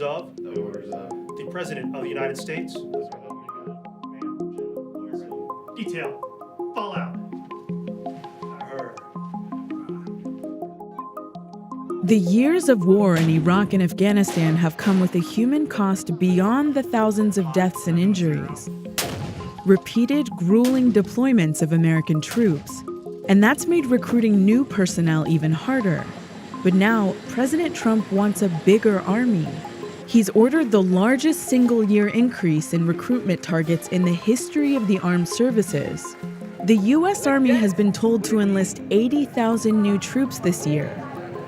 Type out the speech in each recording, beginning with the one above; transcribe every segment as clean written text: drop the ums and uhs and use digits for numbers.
orders of the President of the United States. Detail. Fallout. The years of war in Iraq and Afghanistan have come with a human cost beyond the thousands of deaths and injuries. Repeated, grueling deployments of American troops. And that's made recruiting new personnel even harder. But now, President Trump wants a bigger army. He's ordered the largest single-year increase in recruitment targets in the history of the armed services. The U.S. Army has been told to enlist 80,000 new troops this year,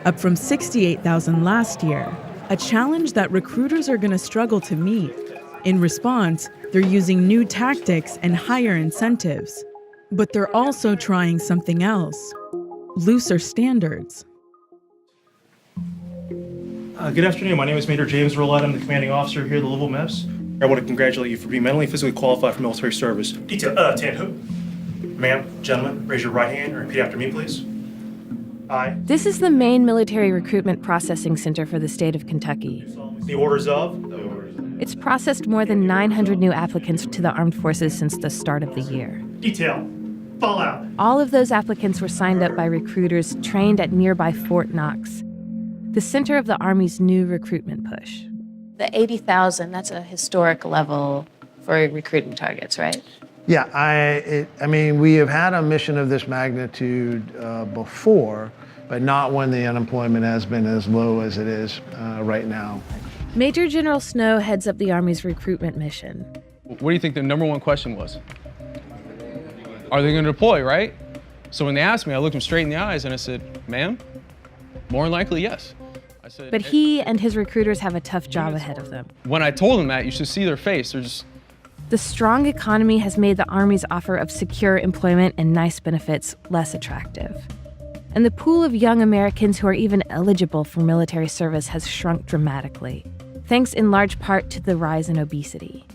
up from 68,000 last year, a challenge that recruiters are going to struggle to meet. In response, they're using new tactics and higher incentives. But they're also trying something else: looser standards. Good afternoon. My name is Major James Roulette. I'm the commanding officer here at the Louisville MEPS. I want to congratulate you for being mentally and physically qualified for military service. Detail, who? Ma'am, gentlemen, raise your right hand and repeat after me, please. I. This is the main military recruitment processing center for the state of Kentucky. The orders of. It's processed more than 900 new applicants to the armed forces since the start of the year. Detail. Fallout. All of those applicants were signed up by recruiters trained at nearby Fort Knox, the center of the Army's new recruitment push. The 80,000, that's a historic level for recruiting targets, right? Yeah, I mean, we have had a mission of this magnitude before, but not when the unemployment has been as low as it is right now. Major General Snow heads up the Army's recruitment mission. What do you think the number one question was? Are they going to deploy, right? So when they asked me, I looked them straight in the eyes and I said, ma'am, more than likely, yes. I said, but he and his recruiters have a tough job ahead of them. When I told them that, you should see their face. They're just... The strong economy has made the Army's offer of secure employment and nice benefits less attractive. And the pool of young Americans who are even eligible for military service has shrunk dramatically, thanks in large part to the rise in obesity.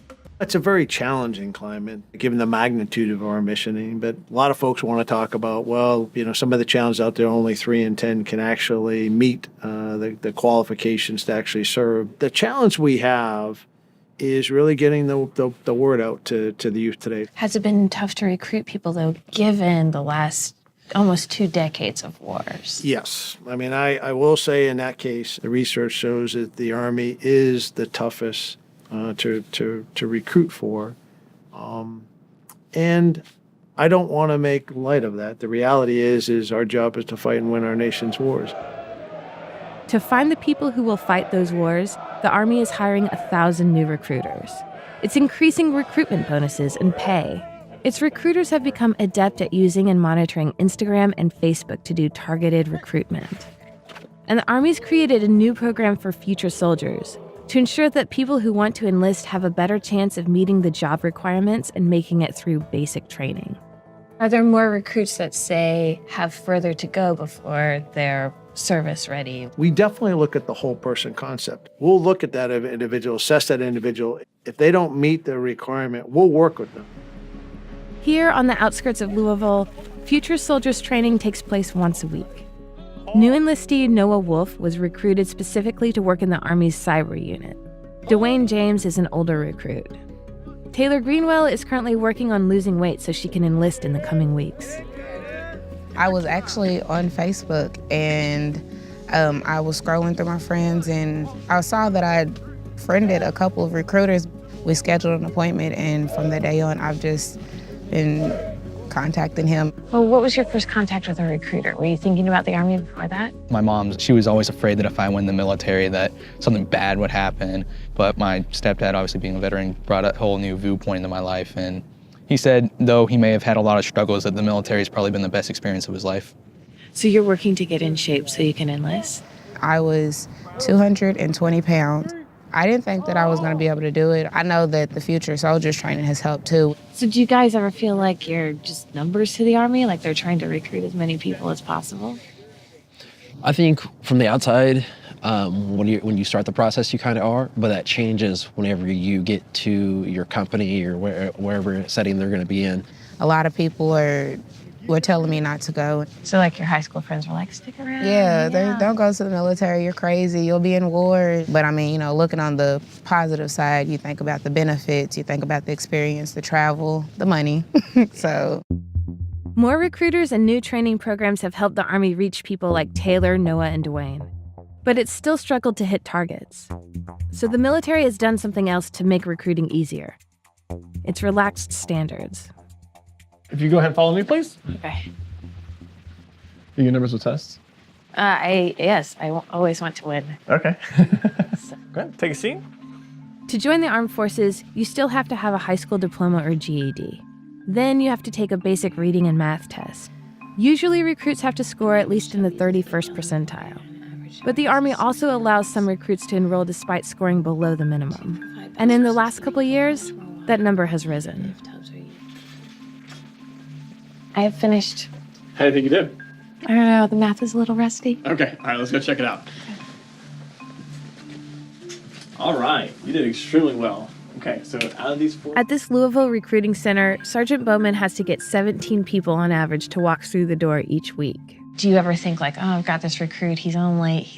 It's a very challenging climate, given the magnitude of our missioning. But a lot of folks want to talk about, well, you know, some of the challenges out there, only 3 in 10 can actually meet the qualifications to actually serve. The challenge we have is really getting the word out to the youth today. Has it been tough to recruit people, though, given the last almost 2 decades of wars? Yes. I mean, I will say in that case, the research shows that the Army is the toughest to recruit for. And I don't want to make light of that. The reality is our job is to fight and win our nation's wars. To find the people who will fight those wars, the Army is hiring 1,000 new recruiters. It's increasing recruitment bonuses and pay. Its recruiters have become adept at using and monitoring Instagram and Facebook to do targeted recruitment. And the Army's created a new program for future soldiers to ensure that people who want to enlist have a better chance of meeting the job requirements and making it through basic training. Are there more recruits that, say, have further to go before they're service ready? We definitely look at the whole person concept. We'll look at that individual, assess that individual. If they don't meet the requirement, we'll work with them. Here on the outskirts of Louisville, future soldiers training takes place once a week. New enlistee Noah Wolf was recruited specifically to work in the Army's savour unit. Dwayne James is an older recruit. Taylor Greenwell is currently working on losing weight so she can enlist in the coming weeks. I was actually on Facebook and I was scrolling through my friends and I saw that I had friended a couple of recruiters. We scheduled an appointment and from that day on I've just been contacting him. Well, what was your first contact with a recruiter? Were you thinking about the Army before that? My mom, she was always afraid that if I went in the military that something bad would happen. But my stepdad, obviously being a veteran, brought a whole new viewpoint into my life. And he said, though he may have had a lot of struggles, that the military has probably been the best experience of his life. So you're working to get in shape so you can enlist? I was 220 pounds. I didn't think that I was going to be able to do it. I know that the future soldiers training has helped too. So do you guys ever feel like you're just numbers to the Army, like they're trying to recruit as many people as possible? I think from the outside, when you start the process, you kind of are, but that changes whenever you get to your company or wherever setting they're going to be in. A lot of people are were telling me not to go. So like your high school friends were like, stick around. Yeah, they don't go to the military. You're crazy. You'll be in war. But I mean, looking on the positive side, you think about the benefits, you think about the experience, the travel, the money. So More recruiters and new training programs have helped the Army reach people like Taylor, Noah, and Dwayne. But it's still struggled to hit targets. So the military has done something else to make recruiting easier. It's relaxed standards. If you go ahead and follow me, please. Okay. You get nervous with tests? Yes, I always want to win. Okay. Go ahead, take a seat. To join the armed forces, you still have to have a high school diploma or GED. Then you have to take a basic reading and math test. Usually recruits have to score at least in the 31st percentile. But the Army also allows some recruits to enroll despite scoring below the minimum. And in the last couple years, that number has risen. I have finished. How do you think you did? I don't know, the math is a little rusty. Okay, all right, let's go check it out. All right, you did extremely well. Okay, so out of these 4... At this Louisville recruiting center, Sergeant Bowman has to get 17 people on average to walk through the door each week. Do you ever think like, oh, I've got this recruit, he's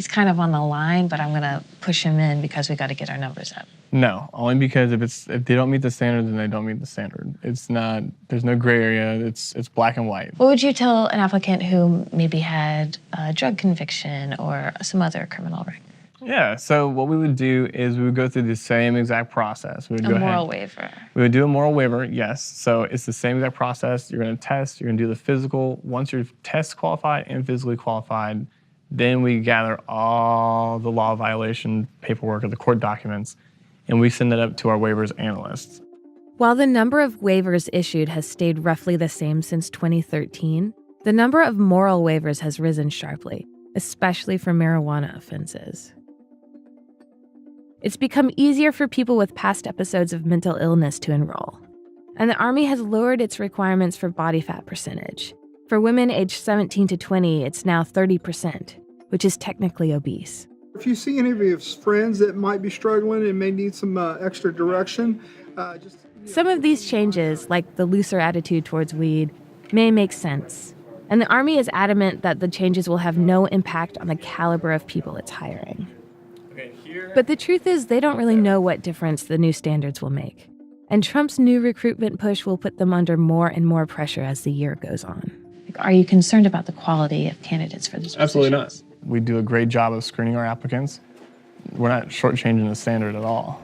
kind of on the line, but I'm gonna push him in because we gotta get our numbers up? No, only because if they don't meet the standard, then they don't meet the standard. It's not, there's no gray area, it's black and white. What would you tell an applicant who maybe had a drug conviction or some other criminal record? Yeah, so what we would do is we would go through the same exact process. We would A go moral ahead. waiver. We would do a moral waiver, yes. So it's the same exact process. You're gonna test, you're gonna do the physical. Once you're test qualified and physically qualified, then we gather all the law violation paperwork or the court documents, and we send that up to our waivers analysts. While the number of waivers issued has stayed roughly the same since 2013, the number of moral waivers has risen sharply, especially for marijuana offenses. It's become easier for people with past episodes of mental illness to enroll. And the Army has lowered its requirements for body fat percentage. For women aged 17 to 20, it's now 30%, which is technically obese. If you see any of your friends that might be struggling and may need some extra direction, Some of these changes, like the looser attitude towards weed, may make sense. And the Army is adamant that the changes will have no impact on the caliber of people it's hiring. But the truth is, they don't really know what difference the new standards will make. And Trump's new recruitment push will put them under more and more pressure as the year goes on. Are you concerned about the quality of candidates for this position? Absolutely not. We do a great job of screening our applicants. We're not shortchanging the standard at all.